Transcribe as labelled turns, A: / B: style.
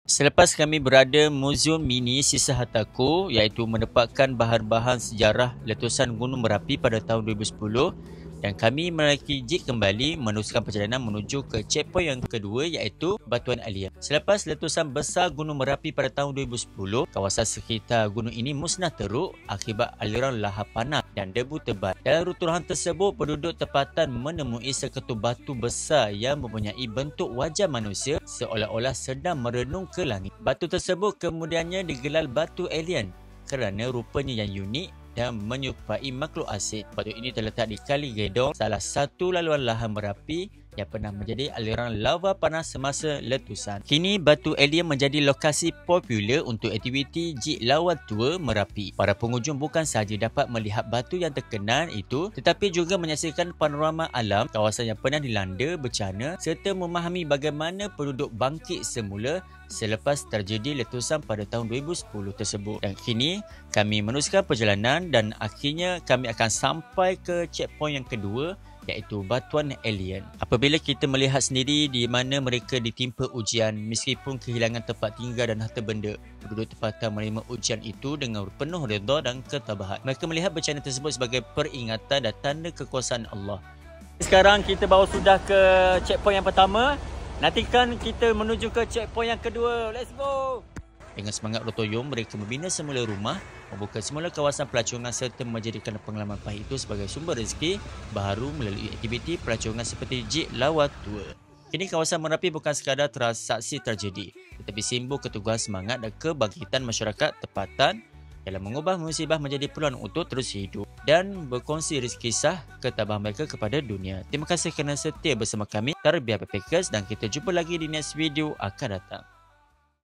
A: Selepas kami berada Muzium Mini Sisa Hartaku, iaitu menempatkan bahan-bahan sejarah letusan Gunung Merapi pada tahun 2010, dan kami menaiki jeep kembali meneruskan perjalanan menuju ke checkpoint yang kedua, iaitu Batuan Alien. Selepas letusan besar Gunung Merapi pada tahun 2010, kawasan sekitar gunung ini musnah teruk akibat aliran lahar panas dan debu tebal. Dalam runtuhan tersebut, penduduk tempatan menemui seketul batu besar yang mempunyai bentuk wajah manusia seolah-olah sedang merenung ke langit. Batu tersebut kemudiannya digelar batu alien kerana rupanya yang unik dan menyerupai makhluk asing. Batu ini terletak di Kali Gedong, salah satu laluan lahar Merapi yang pernah menjadi aliran lava panas semasa letusan. Kini batu alien menjadi lokasi popular untuk aktiviti jeep lawan tour Merapi. Para pengunjung bukan sahaja dapat melihat batu yang terkenal itu, tetapi juga menyaksikan panorama alam kawasan yang pernah dilanda bencana serta memahami bagaimana penduduk bangkit semula selepas terjadi letusan pada tahun 2010 tersebut. Dan kini kami meneruskan perjalanan dan akhirnya kami akan sampai ke checkpoint yang kedua, iaitu Batuan Alien. Apabila kita melihat sendiri di mana mereka ditimpa ujian meskipun kehilangan tempat tinggal dan harta benda, penduduk tempatan menerima ujian itu dengan penuh redha dan ketabahan. Mereka melihat bencana tersebut sebagai peringatan dan tanda kekuasaan Allah. Sekarang kita baru sudah ke checkpoint yang pertama. Nantikan kita menuju ke checkpoint yang kedua. Let's go! Dengan semangat rotoyong, mereka membina semula rumah, membuka semula kawasan pelancongan serta menjadikan pengalaman pahit itu sebagai sumber rezeki baru melalui aktiviti pelancongan seperti jeep lawa tour. Kini kawasan Merapi bukan sekadar transaksi terjadi, tetapi simbol keteguhan semangat dan kebangkitan masyarakat tempatan dalam mengubah musibah menjadi peluang untuk terus hidup dan berkongsi kisah ketabahan mereka kepada dunia. Terima kasih kerana setia bersama kami, Tarbiyah Backpackers, dan kita jumpa lagi di next video akan datang.